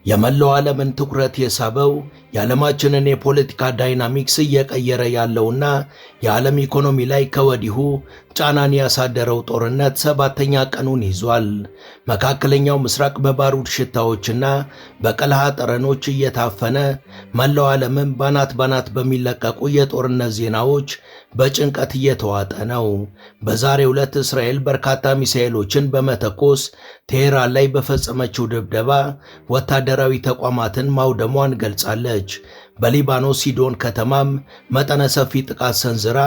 የመላው ዓለምን ትኩረት የሳበው የዓለማችንን የፖለቲካ ዳይናሚክስ እየቀየረ ያለውና የዓለም ኢኮኖሚ ላይ ከወዲሁ ጫናን ያሳደረው ጦርነት ሰባተኛ ቀኑን ይዟል። መካከለኛው ምስራቅ በባሩድ ሽታዎችና በቀለሃ ጠረኖች እየታፈነ መላው ዓለምን ባናት በሚለቀቁ የጦርነት ዜናዎች በጭንቀት እየተዋጠ ነው። በዛሬው ዕለት እስራኤል በርካታ ሚሳኤሎችን በመተኮስ ቴሄራን ላይ በፈጸመችው ድብደባ ወታደራዊ ተቋማትን ማውደሟን ገልጻለች። በሊባኖስ ሲዶን ከተማም መጠነ ሰፊ ጥቃት ሰንዝራ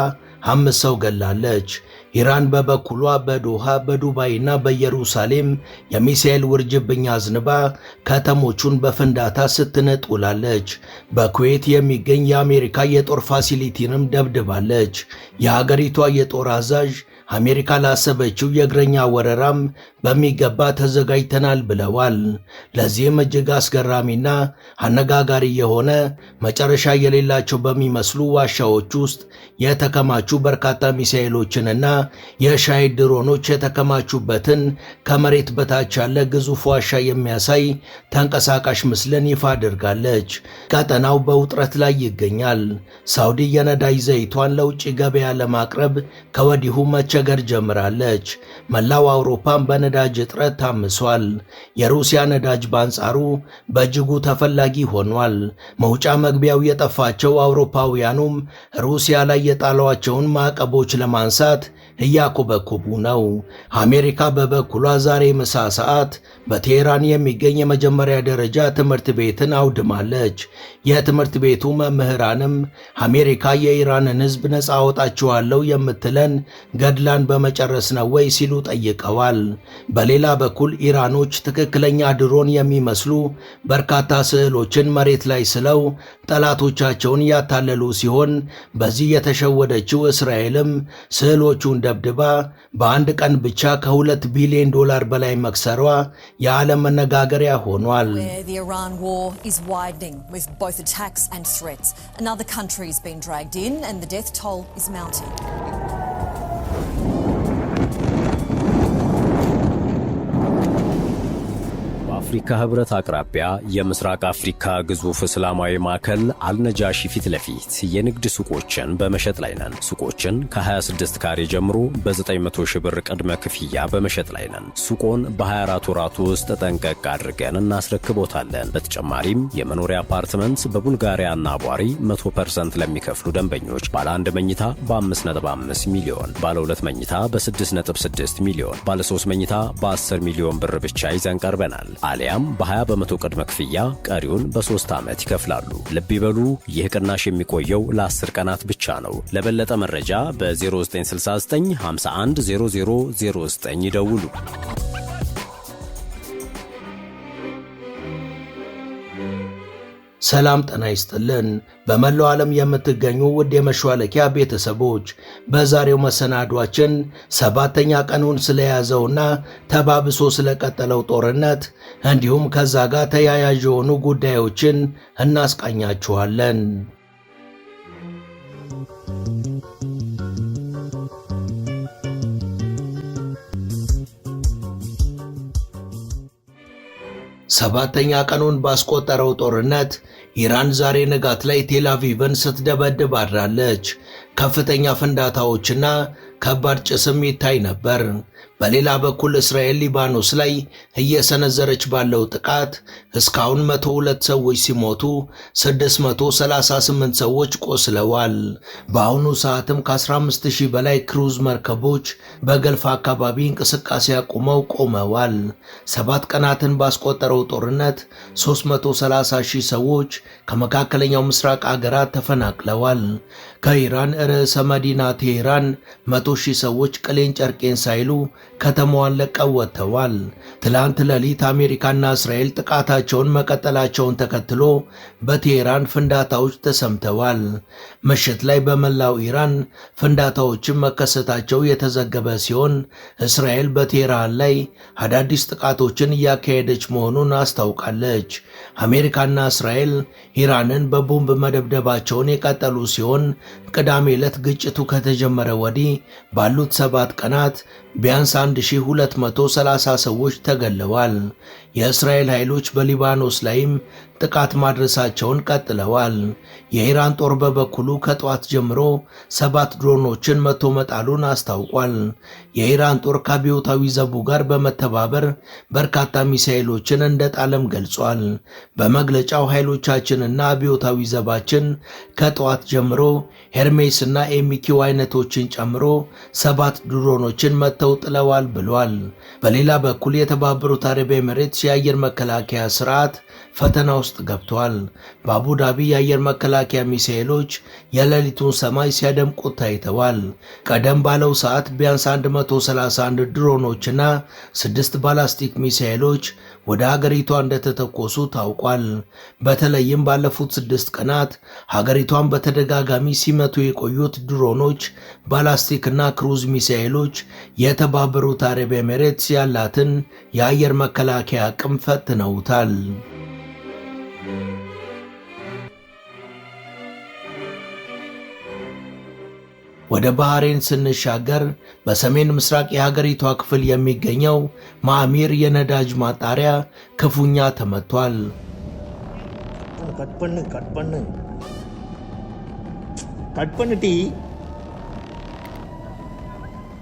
5 ሰው ገላለች። ኢራን በበኩሏ በዶሃ በዱባይና በኢየሩሳሌም የሚሳኤል ውርጅብኝ አዝንባ ከተሞቹን በፍንዳታ ስትነጥ ውላለች። በኩዌት የሚገኝ የአሜሪካ የጦር ፋሲሊቲንም ደብድባለች። የሀገሪቷ የጦር አዛዥ አሜሪካ ላሰበችው የእግረኛ ወረራም በሚገባ ተዘጋጅተናል ብለዋል። ለዚህም እጅግ አስገራሚና አነጋጋሪ የሆነ መጨረሻ የሌላቸው በሚመስሉ ዋሻዎች ውስጥ የተከማቹ በርካታ ሚሳኤሎችንና የሻሂድ ድሮኖች የተከማቹበትን ከመሬት በታች ያለ ግዙፍ ዋሻ የሚያሳይ ተንቀሳቃሽ ምስልን ይፋ አድርጋለች። ቀጠናው በውጥረት ላይ ይገኛል። ሳውዲ የነዳጅ ዘይቷን ለውጭ ገበያ ለማቅረብ ከወዲሁ መቸገር ጀምራለች። መላው አውሮፓን በነዳጅ እጥረት ታምሷል። የሩሲያ ነዳጅ በአንጻሩ በእጅጉ ተፈላጊ ሆኗል። መውጫ መግቢያው የጠፋቸው አውሮፓውያኑም ሩሲያ ላይ የጣሏቸውን ማዕቀቦች ለማንሳት እያኮበኮቡ ነው። አሜሪካ በበኩሏ ዛሬ ምሳ ሰዓት በቴሄራን የሚገኝ የመጀመሪያ ደረጃ ትምህርት ቤትን አውድማለች። የትምህርት ቤቱ መምህራንም አሜሪካ የኢራንን ሕዝብ ነፃ አወጣችኋለሁ የምትለን ገድላን በመጨረስ ነው ወይ ሲሉ ጠይቀዋል። በሌላ በኩል ኢራኖች ትክክለኛ ድሮን የሚመስሉ በርካታ ስዕሎችን መሬት ላይ ስለው ጠላቶቻቸውን ያታለሉ ሲሆን በዚህ የተሸወደችው እስራኤልም ስዕሎቹን ደብድባ በአንድ ቀን ብቻ ከ2 ቢሊዮን ዶላር በላይ መክሰሯ የዓለም መነጋገሪያ ሆኗል። The Iran war is widening with both attacks and threats. Another country has been dragged in and the death toll is mounting. አፍሪካ ህብረት አቅራቢያ የምስራቅ አፍሪካ ግዙፍ እስላማዊ ማዕከል አልነጃሺ ፊት ለፊት የንግድ ሱቆችን በመሸጥ ላይ ነን። ሱቆችን ከ26 ካሬ ጀምሮ በ900 ሺህ ብር ቅድመ ክፍያ በመሸጥ ላይ ነን። ሱቆን በ24 ወራት ውስጥ ጠንቀቅ አድርገን እናስረክቦታለን። በተጨማሪም የመኖሪያ አፓርትመንት በቡልጋሪያና ቧሪ 100% ለሚከፍሉ ደንበኞች ባለ 1 መኝታ በ5.5 ሚሊዮን፣ ባለ 2 መኝታ በ6.6 ሚሊዮን፣ ባለ 3 መኝታ በ10 ሚሊዮን ብር ብቻ ይዘን ቀርበናል። አሊያም በ20 በመቶ ቅድመ ክፍያ ቀሪውን በ3 ዓመት ይከፍላሉ። ልብ ይበሉ፣ ይህ ቅናሽ የሚቆየው ለ10 ቀናት ብቻ ነው። ለበለጠ መረጃ በ0969 51 0009 ይደውሉ። ሰላም ጤና ይስጥልን። በመላው ዓለም የምትገኙ ውድ የመሿለኪያ ቤተሰቦች በዛሬው መሰናዷችን ሰባተኛ ቀኑን ስለያዘውና ተባብሶ ስለቀጠለው ጦርነት እንዲሁም ከዛ ጋር ተያያዥ የሆኑ ጉዳዮችን እናስቃኛችኋለን። ሰባተኛ ቀኑን ባስቆጠረው ጦርነት ኢራን ዛሬ ንጋት ላይ ቴል አቪቭን ስትደበድብ አድራለች። ከፍተኛ ፍንዳታዎችና ከባድ ጭስም ይታይ ነበር። በሌላ በኩል እስራኤል ሊባኖስ ላይ እየሰነዘረች ባለው ጥቃት እስካሁን 102 ሰዎች ሲሞቱ 638 ሰዎች ቆስለዋል። በአሁኑ ሰዓትም ከ15000 በላይ ክሩዝ መርከቦች በገልፍ አካባቢ እንቅስቃሴ አቁመው ቆመዋል። 7 ቀናትን ባስቆጠረው ጦርነት 330,000 ሰዎች ከመካከለኛው ምስራቅ አገራት ተፈናቅለዋል። ከኢራን ርዕሰ መዲና ቴሄራን 100,000 ሰዎች ቅሌን ጨርቄን ሳይሉ ከተማዋን ለቀው ወጥተዋል። ትላንት ሌሊት አሜሪካና እስራኤል ጥቃታቸውን መቀጠላቸውን ተከትሎ በቴሄራን ፍንዳታዎች ተሰምተዋል። ምሽት ላይ በመላው ኢራን ፍንዳታዎችን መከሰታቸው የተዘገበ ሲሆን እስራኤል በቴሄራን ላይ አዳዲስ ጥቃቶችን እያካሄደች መሆኑን አስታውቃለች። አሜሪካና እስራኤል ኢራንን በቦምብ መደብደባቸውን የቀጠሉ ሲሆን ቅዳሜ ዕለት ግጭቱ ከተጀመረ ወዲህ ባሉት 7 ቀናት ቢያንስ 1230 ሰዎች ተገለዋል። የእስራኤል ኃይሎች በሊባኖስ ላይም ጥቃት ማድረሳቸውን ቀጥለዋል። የኢራን ጦር በበኩሉ ከጠዋት ጀምሮ 7 ድሮኖችን መቶ መጣሉን አስታውቋል። የኢራን ጦር ከአብዮታዊ ዘቡ ጋር በመተባበር በርካታ ሚሳኤሎችን እንደጣለም ገልጿል። በመግለጫው ኃይሎቻችንና አብዮታዊ ዘባችን ከጠዋት ጀምሮ ሄርሜስ እና ኤሚኪው አይነቶችን ጨምሮ 7 ድሮኖችን መተው ጥለዋል ብሏል። በሌላ በኩል የተባበሩት አረብ ኤሚሬትስ የአየር መከላከያ ስርዓት ፈተና ውስጥ ገብቷል። በአቡዳቢ የአየር መከላከያ ሚሳኤሎች የሌሊቱን ሰማይ ሲያደምቁት ታይተዋል። ቀደም ባለው ሰዓት ቢያንስ 131 ድሮኖችና 6 ባላስቲክ ሚሳኤሎች ወደ ሀገሪቷ እንደተተኮሱ ታውቋል። በተለይም ባለፉት 6 ቀናት ሀገሪቷን በተደጋጋሚ ሲመቱ የቆዩት ድሮኖች፣ ባላስቲክና ክሩዝ ሚሳኤሎች የተባበሩት አረብ ኤሚሬትስ ያላትን የአየር መከላከያ አቅም ፈትነውታል። ወደ ባህሬን ስንሻገር በሰሜን ምስራቅ የሀገሪቷ ክፍል የሚገኘው ማዕሚር የነዳጅ ማጣሪያ ክፉኛ ተመቷል።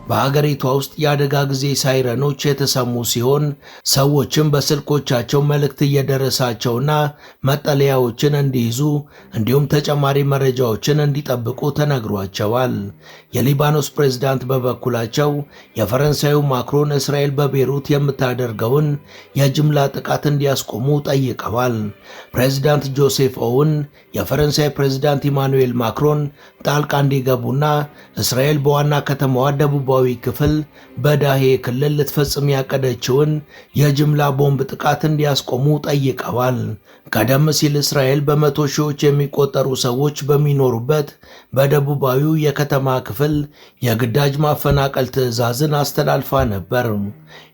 በሀገሪቷ ውስጥ የአደጋ ጊዜ ሳይረኖች የተሰሙ ሲሆን ሰዎችም በስልኮቻቸው መልእክት እየደረሳቸውና መጠለያዎችን እንዲይዙ እንዲሁም ተጨማሪ መረጃዎችን እንዲጠብቁ ተነግሯቸዋል። የሊባኖስ ፕሬዝዳንት በበኩላቸው የፈረንሳዩ ማክሮን እስራኤል በቤሩት የምታደርገውን የጅምላ ጥቃት እንዲያስቆሙ ጠይቀዋል። ፕሬዝዳንት ጆሴፍ ኦውን የፈረንሳይ ፕሬዝዳንት ኢማኑኤል ማክሮን ጣልቃ እንዲገቡና እስራኤል በዋና ከተማዋ ደቡባዊ ክፍል በዳሄ ክልል ልትፈጽም ያቀደችውን የጅምላ ቦምብ ጥቃት እንዲያስቆሙ ጠይቀዋል። ቀደም ሲል እስራኤል በመቶ ሺዎች የሚቆጠሩ ሰዎች በሚኖሩበት በደቡባዊው የከተማ ክፍል የግዳጅ ማፈናቀል ትዕዛዝን አስተላልፋ ነበር።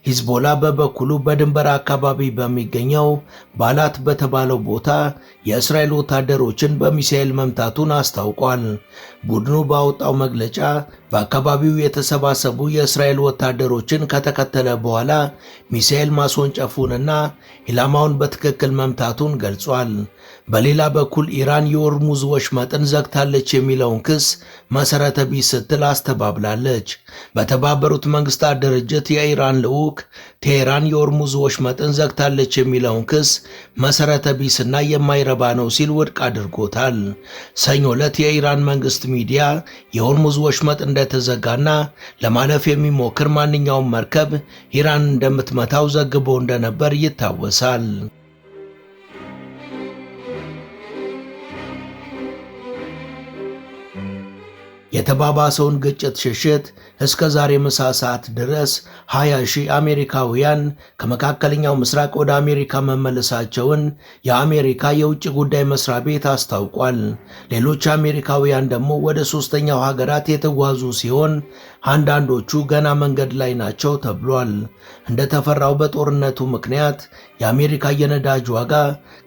ሂዝቦላ በበኩሉ በድንበር አካባቢ በሚገኘው ባላት በተባለው ቦታ የእስራኤል ወታደሮችን በሚሳኤል መምታቱን አስታውቋል። ቡድኑ ባወጣው መግለጫ በአካባቢው የተሰባሰቡ የእስራኤል ወታደሮችን ከተከተለ በኋላ ሚሳኤል ማስወንጨፉንና ኢላማውን በትክክል መምታቱን ገልጿል። በሌላ በኩል ኢራን የሆርሙዝ ወሽመጥን ዘግታለች የሚለውን ክስ መሰረተ ቢስ ስትል አስተባብላለች። በተባበሩት መንግስታት ድርጅት የኢራን ልዑክ ቴህራን የሆርሙዝ ወሽመጥን ዘግታለች የሚለውን ክስ መሰረተ ቢስና የማይረባ ነው ሲል ውድቅ አድርጎታል። ሰኞ ዕለት የኢራን መንግስት ሚዲያ የሆርሙዝ ወሽመጥ እንደተዘጋና ለማለፍ የሚሞክር ማንኛውም መርከብ ኢራን እንደምትመታው ዘግቦ እንደነበር ይታወሳል። የተባባሰውን ግጭት ሽሽት እስከ ዛሬ ምሳ ሰዓት ድረስ 20,000 አሜሪካውያን ከመካከለኛው ምስራቅ ወደ አሜሪካ መመለሳቸውን የአሜሪካ የውጭ ጉዳይ መስሪያ ቤት አስታውቋል። ሌሎች አሜሪካውያን ደግሞ ወደ ሶስተኛው ሀገራት የተጓዙ ሲሆን አንዳንዶቹ ገና መንገድ ላይ ናቸው ተብሏል። እንደተፈራው በጦርነቱ ምክንያት የአሜሪካ የነዳጅ ዋጋ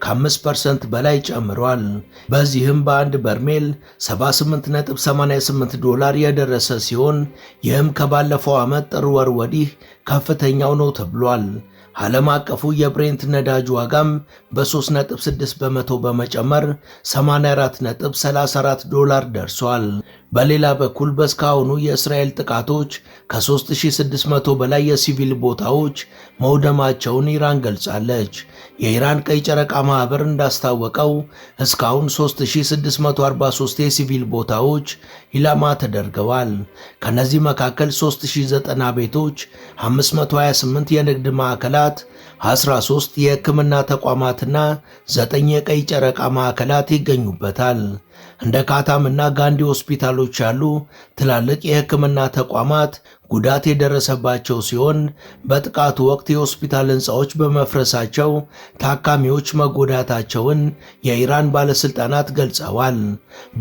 ከ5% በላይ ጨምሯል። በዚህም በአንድ በርሜል $78.88 የደረሰ ሲሆን ይህም ከባለፈው ዓመት ጥር ወር ወዲህ ከፍተኛው ነው ተብሏል። ዓለም አቀፉ የብሬንት ነዳጅ ዋጋም በ3.6 በመቶ በመጨመር $84.34 ደርሷል። በሌላ በኩል በእስካሁኑ የእስራኤል ጥቃቶች ከ3600 በላይ የሲቪል ቦታዎች መውደማቸውን ኢራን ገልጻለች። የኢራን ቀይ ጨረቃ ማህበር እንዳስታወቀው እስካሁን 3643 የሲቪል ቦታዎች ኢላማ ተደርገዋል። ከነዚህ መካከል 3090 ቤቶች፣ 528 የንግድ ማዕከላት፣ 13 የሕክምና ተቋማትና 9 የቀይ ጨረቃ ማዕከላት ይገኙበታል። እንደ ካታምና ጋንዲ ሆስፒታሎች ያሉ ትላልቅ የሕክምና ተቋማት ጉዳት የደረሰባቸው ሲሆን በጥቃቱ ወቅት የሆስፒታል ሕንፃዎች በመፍረሳቸው ታካሚዎች መጎዳታቸውን የኢራን ባለስልጣናት ገልጸዋል።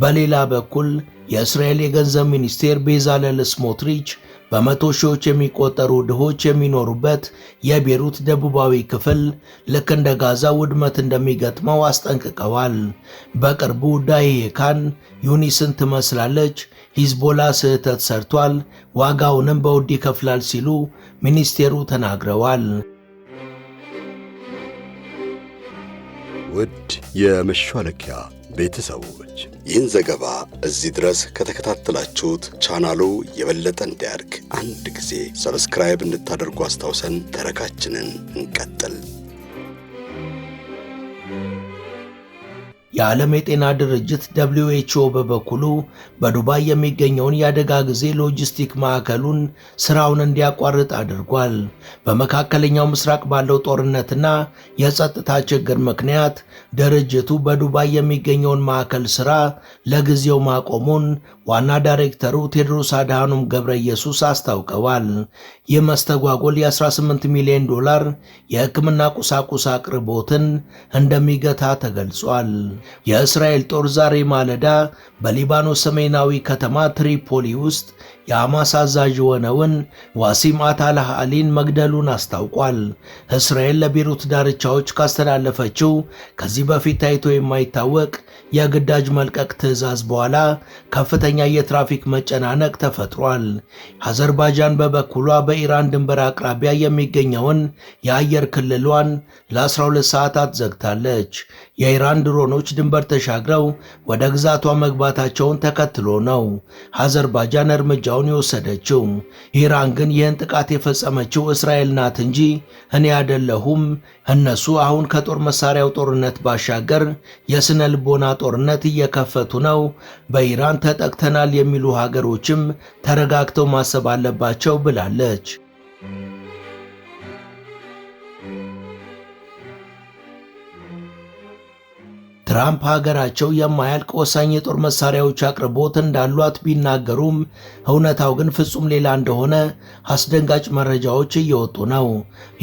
በሌላ በኩል የእስራኤል የገንዘብ ሚኒስቴር ቤዛለል ስሞትሪች በመቶ ሺዎች የሚቆጠሩ ድሆች የሚኖሩበት የቤሩት ደቡባዊ ክፍል ልክ እንደ ጋዛ ውድመት እንደሚገጥመው አስጠንቅቀዋል። በቅርቡ ዳሂየካን ዩኒስን ትመስላለች፣ ሂዝቦላ ስህተት ሰርቷል፣ ዋጋውንም በውድ ይከፍላል ሲሉ ሚኒስቴሩ ተናግረዋል። ውድ የመሿለኪያ ቤተሰቦች ይህን ዘገባ እዚህ ድረስ ከተከታተላችሁት ቻናሉ የበለጠ እንዲያድግ አንድ ጊዜ ሰብስክራይብ እንድታደርጉ አስታውሰን ተረካችንን እንቀጥል። የዓለም የጤና ድርጅት WHO በበኩሉ በዱባይ የሚገኘውን የአደጋ ጊዜ ሎጂስቲክ ማዕከሉን ስራውን እንዲያቋርጥ አድርጓል። በመካከለኛው ምስራቅ ባለው ጦርነትና የጸጥታ ችግር ምክንያት ድርጅቱ በዱባይ የሚገኘውን ማዕከል ስራ ለጊዜው ማቆሙን ዋና ዳይሬክተሩ ቴድሮስ አድሃኖም ገብረኢየሱስ አስታውቀዋል። ይህ መስተጓጎል የ18 ሚሊዮን ዶላር የሕክምና ቁሳቁስ አቅርቦትን እንደሚገታ ተገልጿል። የእስራኤል ጦር ዛሬ ማለዳ በሊባኖስ ሰሜናዊ ከተማ ትሪፖሊ ውስጥ የሐማስ አዛዥ የሆነውን ዋሲም አታላህ አሊን መግደሉን አስታውቋል። እስራኤል ለቤሩት ዳርቻዎች ካስተላለፈችው ከዚህ በፊት ታይቶ የማይታወቅ የግዳጅ መልቀቅ ትዕዛዝ በኋላ ከፍተኛ የትራፊክ መጨናነቅ ተፈጥሯል። አዘርባይጃን በበኩሏ በኢራን ድንበር አቅራቢያ የሚገኘውን የአየር ክልሏን ለ12 ሰዓታት ዘግታለች። የኢራን ድሮኖች ድንበር ተሻግረው ወደ ግዛቷ መግባታቸውን ተከትሎ ነው አዘርባይጃን እርምጃውን የወሰደችው። ኢራን ግን ይህን ጥቃት የፈጸመችው እስራኤል ናት እንጂ እኔ አይደለሁም፣ እነሱ አሁን ከጦር መሳሪያው ጦርነት ባሻገር የስነ ልቦና ጦርነት እየከፈቱ ነው፣ በኢራን ተጠቅተናል የሚሉ ሀገሮችም ተረጋግተው ማሰብ አለባቸው ብላለች። ትራምፕ ሀገራቸው የማያልቅ ወሳኝ የጦር መሳሪያዎች አቅርቦት እንዳሏት ቢናገሩም እውነታው ግን ፍጹም ሌላ እንደሆነ አስደንጋጭ መረጃዎች እየወጡ ነው።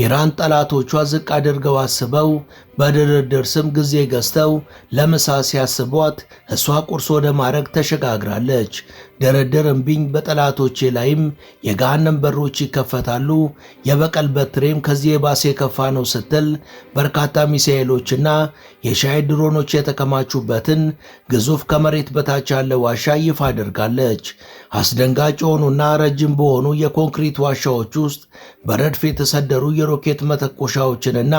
ኢራን ጠላቶቿ ዝቅ አድርገው አስበው በድርድር ስም ጊዜ ገዝተው ለምሳ ሲያስቧት እሷ ቁርስ ወደ ማድረግ ተሸጋግራለች። ድርድር እምቢኝ፣ በጠላቶቼ ላይም የገሃነም በሮች ይከፈታሉ፣ የበቀል በትሬም ከዚህ የባሰ የከፋ ነው ስትል በርካታ ሚሳኤሎችና የሻይድ ድሮኖች የተከማቹበትን ግዙፍ ከመሬት በታች ያለ ዋሻ ይፋ አድርጋለች። አስደንጋጭ የሆኑና ረጅም በሆኑ የኮንክሪት ዋሻዎች ውስጥ በረድፍ የተሰደሩ የሮኬት መተኮሻዎችንና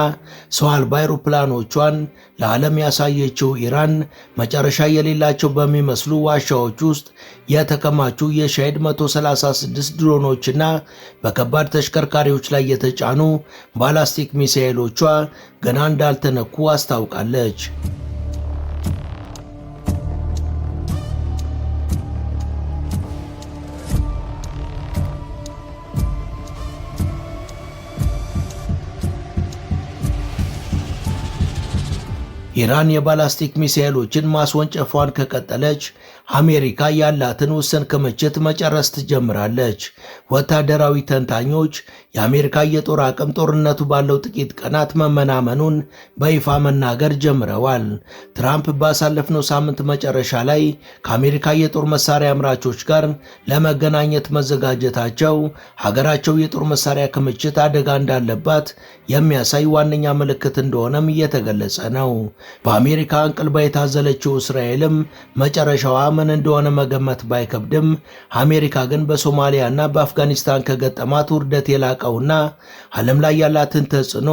ሰው አልባ አውሮፕላኖቿን ለዓለም ያሳየችው ኢራን መጨረሻ የሌላቸው በሚመስሉ ዋሻዎች ውስጥ የተከማቹ የሻይድ 136 ድሮኖችና በከባድ ተሽከርካሪዎች ላይ የተጫኑ ባላስቲክ ሚሳኤሎቿ ገና እንዳልተነኩ አስታውቃለች። ኢራን የባላስቲክ ሚሳኤሎችን ማስወንጨፏን ከቀጠለች አሜሪካ ያላትን ውስን ክምችት መጨረስ ትጀምራለች። ወታደራዊ ተንታኞች የአሜሪካ የጦር አቅም ጦርነቱ ባለው ጥቂት ቀናት መመናመኑን በይፋ መናገር ጀምረዋል። ትራምፕ ባሳለፍነው ሳምንት መጨረሻ ላይ ከአሜሪካ የጦር መሳሪያ አምራቾች ጋር ለመገናኘት መዘጋጀታቸው ሀገራቸው የጦር መሳሪያ ክምችት አደጋ እንዳለባት የሚያሳይ ዋነኛ ምልክት እንደሆነም እየተገለጸ ነው። በአሜሪካ እንቅልባ የታዘለችው እስራኤልም መጨረሻዋ ምን እንደሆነ መገመት ባይከብድም አሜሪካ ግን በሶማሊያና በአፍጋኒስታን ከገጠማት ውርደት የላቀውና ዓለም ላይ ያላትን ተጽዕኖ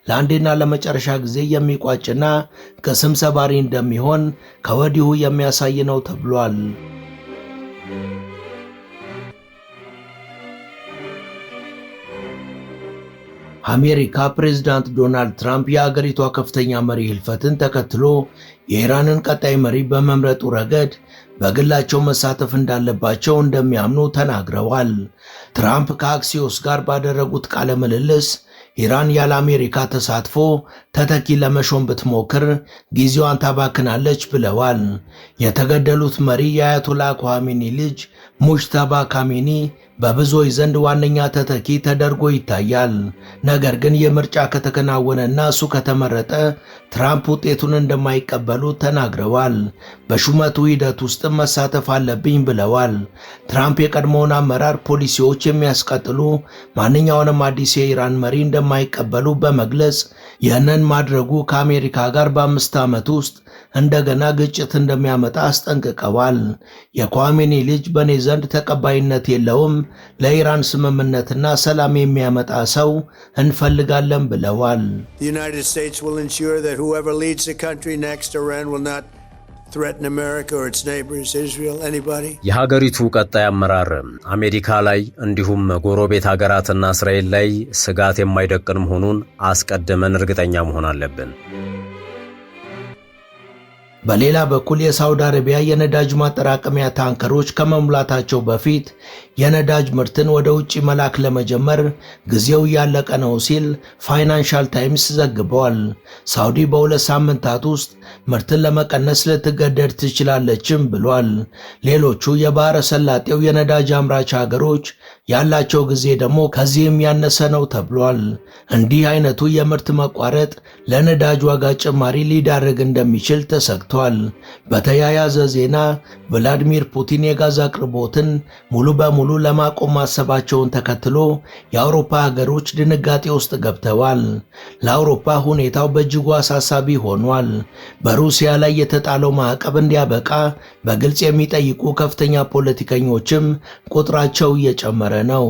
ለአንዴና ለመጨረሻ ጊዜ የሚቋጭና ቅስም ሰባሪ እንደሚሆን ከወዲሁ የሚያሳይ ነው ተብሏል። አሜሪካ ፕሬዝዳንት ዶናልድ ትራምፕ የአገሪቷ ከፍተኛ መሪ ህልፈትን ተከትሎ የኢራንን ቀጣይ መሪ በመምረጡ ረገድ በግላቸው መሳተፍ እንዳለባቸው እንደሚያምኑ ተናግረዋል። ትራምፕ ከአክሲዮስ ጋር ባደረጉት ቃለ ምልልስ ኢራን ያለ አሜሪካ ተሳትፎ ተተኪ ለመሾም ብትሞክር ጊዜዋን ታባክናለች ብለዋል። የተገደሉት መሪ የአያቶላ ኻሜኒ ልጅ ሙጅተባ ካሜኒ በብዙዎች ዘንድ ዋነኛ ተተኪ ተደርጎ ይታያል። ነገር ግን የምርጫ ከተከናወነና እሱ ከተመረጠ ትራምፕ ውጤቱን እንደማይቀበሉ ተናግረዋል። በሹመቱ ሂደት ውስጥም መሳተፍ አለብኝ ብለዋል። ትራምፕ የቀድሞውን አመራር ፖሊሲዎች የሚያስቀጥሉ ማንኛውንም አዲስ የኢራን መሪ እንደማይቀበሉ በመግለጽ ይህንን ማድረጉ ከአሜሪካ ጋር በ5 ዓመት ውስጥ እንደገና ግጭት እንደሚያመጣ አስጠንቅቀዋል። የኻሜኒ ልጅ በኔ ዘንድ ተቀባይነት የለውም፣ ለኢራን ስምምነትና ሰላም የሚያመጣ ሰው እንፈልጋለን ብለዋል። The United States will ensure that whoever leads the country next, Iran will not threaten America or its neighbors, Israel, anybody. የሀገሪቱ ቀጣይ አመራር አሜሪካ ላይ እንዲሁም ጎረቤት ሀገራትና እስራኤል ላይ ስጋት የማይደቅን መሆኑን አስቀድመን እርግጠኛ መሆን አለብን። በሌላ በኩል የሳውዲ አረቢያ የነዳጅ ማጠራቀሚያ ታንከሮች ከመሙላታቸው በፊት የነዳጅ ምርትን ወደ ውጪ መላክ ለመጀመር ጊዜው ያለቀ ነው ሲል ፋይናንሻል ታይምስ ዘግቧል። ሳውዲ በ2 ሳምንታት ውስጥ ምርትን ለመቀነስ ልትገደድ ትችላለችም ብሏል። ሌሎቹ የባህረ ሰላጤው የነዳጅ አምራች ሀገሮች ያላቸው ጊዜ ደግሞ ከዚህም ያነሰ ነው ተብሏል። እንዲህ አይነቱ የምርት መቋረጥ ለነዳጅ ዋጋ ጭማሪ ሊዳርግ እንደሚችል ተሰግቷል። በተያያዘ ዜና ቭላዲሚር ፑቲን የጋዝ አቅርቦትን ሙሉ በሙሉ ለማቆም ማሰባቸውን ተከትሎ የአውሮፓ ሀገሮች ድንጋጤ ውስጥ ገብተዋል። ለአውሮፓ ሁኔታው በእጅጉ አሳሳቢ ሆኗል። በሩሲያ ላይ የተጣለው ማዕቀብ እንዲያበቃ በግልጽ የሚጠይቁ ከፍተኛ ፖለቲከኞችም ቁጥራቸው እየጨመረ ነው።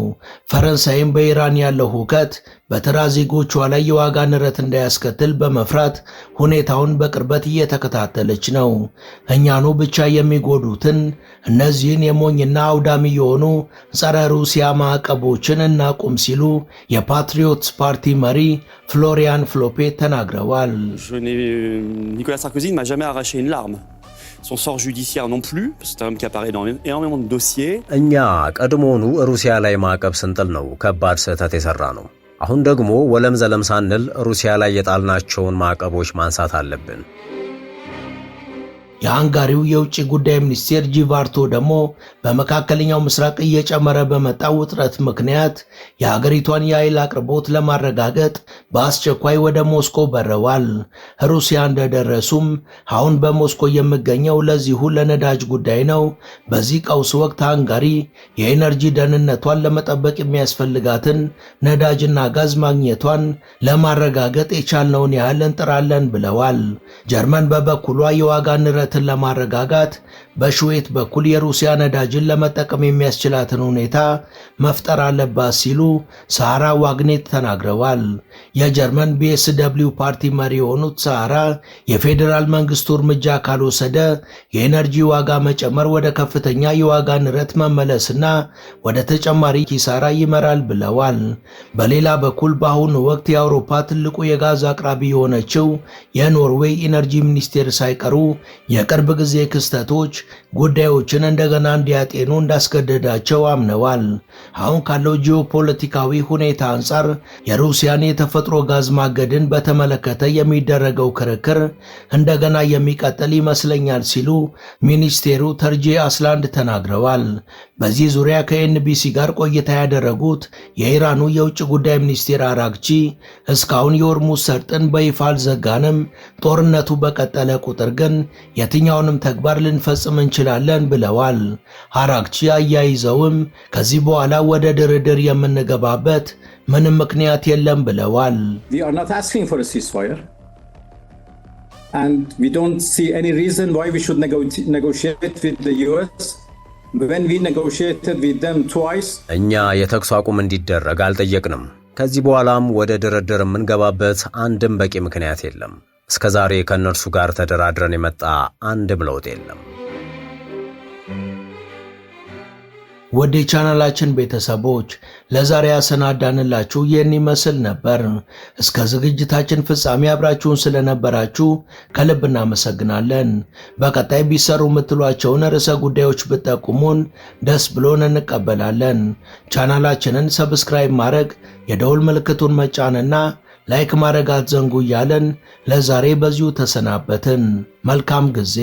ፈረንሳይም በኢራን ያለው ሁከት በተራ ዜጎቿ ላይ የዋጋ ንረት እንዳያስከትል በመፍራት ሁኔታውን በቅርበት እየተከታተለች ነው። እኛኑ ብቻ የሚጎዱትን እነዚህን የሞኝና አውዳሚ የሆኑ ጸረ ሩሲያ ማዕቀቦችን እናቁም ሲሉ የፓትሪዮትስ ፓርቲ መሪ ፍሎሪያን ፍሎፔ ተናግረዋል። Nicolas Sarkozy ne m'a jamais arraché une larme. Son sort judiciaire non plus, c'est un homme qui apparaît dans énormément de dossiers. እኛ ቀድሞውኑ ሩሲያ ላይ ማዕቀብ ስንጥል ነው ከባድ ስህተት የሰራ ነው። አሁን ደግሞ ወለም ዘለም ሳንል ሩሲያ ላይ የጣልናቸውን ማዕቀቦች ማንሳት አለብን። የሃንጋሪው የውጭ ጉዳይ ሚኒስቴር ጂቫርቶ ደግሞ በመካከለኛው ምስራቅ እየጨመረ በመጣው ውጥረት ምክንያት የሀገሪቷን የኃይል አቅርቦት ለማረጋገጥ በአስቸኳይ ወደ ሞስኮ በረዋል። ሩሲያ እንደደረሱም አሁን በሞስኮ የሚገኘው ለዚሁ ለነዳጅ ጉዳይ ነው። በዚህ ቀውስ ወቅት ሃንጋሪ የኤነርጂ ደህንነቷን ለመጠበቅ የሚያስፈልጋትን ነዳጅና ጋዝ ማግኘቷን ለማረጋገጥ የቻልነውን ያህል እንጥራለን ብለዋል። ጀርመን በበኩሏ የዋጋ ንረትን ለማረጋጋት በሽዌት በኩል የሩሲያ ነዳጅን ለመጠቀም የሚያስችላትን ሁኔታ መፍጠር አለባት ሲሉ ሳራ ዋግኔት ተናግረዋል። የጀርመን BSW ፓርቲ መሪ የሆኑት ሳራ የፌዴራል መንግስቱ እርምጃ ካልወሰደ የኤነርጂ ዋጋ መጨመር ወደ ከፍተኛ የዋጋ ንረት መመለስና ወደ ተጨማሪ ኪሳራ ይመራል ብለዋል። በሌላ በኩል በአሁኑ ወቅት የአውሮፓ ትልቁ የጋዝ አቅራቢ የሆነችው የኖርዌይ ኢነርጂ ሚኒስቴር ሳይቀሩ የቅርብ ጊዜ ክስተቶች ጉዳዮችን እንደገና እንዲያጤኑ እንዳስገደዳቸው አምነዋል። አሁን ካለው ጂኦፖለቲካዊ ሁኔታ አንጻር የሩሲያን የተፈጥሮ ጋዝ ማገድን በተመለከተ የሚደረገው ክርክር እንደገና የሚቀጥል ይመስለኛል ሲሉ ሚኒስቴሩ ተርጄ አስላንድ ተናግረዋል። በዚህ ዙሪያ ከኤንቢሲ ጋር ቆይታ ያደረጉት የኢራኑ የውጭ ጉዳይ ሚኒስቴር አራግቺ እስካሁን የሆርሙዝ ሰርጥን በይፋ አልዘጋንም፣ ጦርነቱ በቀጠለ ቁጥር ግን የትኛውንም ተግባር ልንፈጽም እንችላለን ብለዋል። አራግቺ አያይዘውም ከዚህ በኋላ ወደ ድርድር የምንገባበት ምንም ምክንያት የለም ብለዋል። We are not asking for a ceasefire and we don't see any reason why we should negotiate with the US. When we negotiated with them twice, እኛ የተኩስ አቁም እንዲደረግ አልጠየቅንም። ከዚህ በኋላም ወደ ድርድር የምንገባበት አንድም በቂ ምክንያት የለም። እስከዛሬ ከነርሱ ጋር ተደራድረን የመጣ አንድም ለውጥ የለም። ወደ ቻናላችን ቤተሰቦች ለዛሬ ያሰናዳንላችሁ ይህን ይመስል ነበር። እስከ ዝግጅታችን ፍጻሜ አብራችሁን ስለነበራችሁ ከልብ እናመሰግናለን። በቀጣይ ቢሰሩ የምትሏቸውን ርዕሰ ጉዳዮች ብትጠቁሙን ደስ ብሎን እንቀበላለን። ቻናላችንን ሰብስክራይብ ማድረግ፣ የደውል ምልክቱን መጫንና ላይክ ማድረግ አትዘንጉ እያለን ለዛሬ በዚሁ ተሰናበትን። መልካም ጊዜ።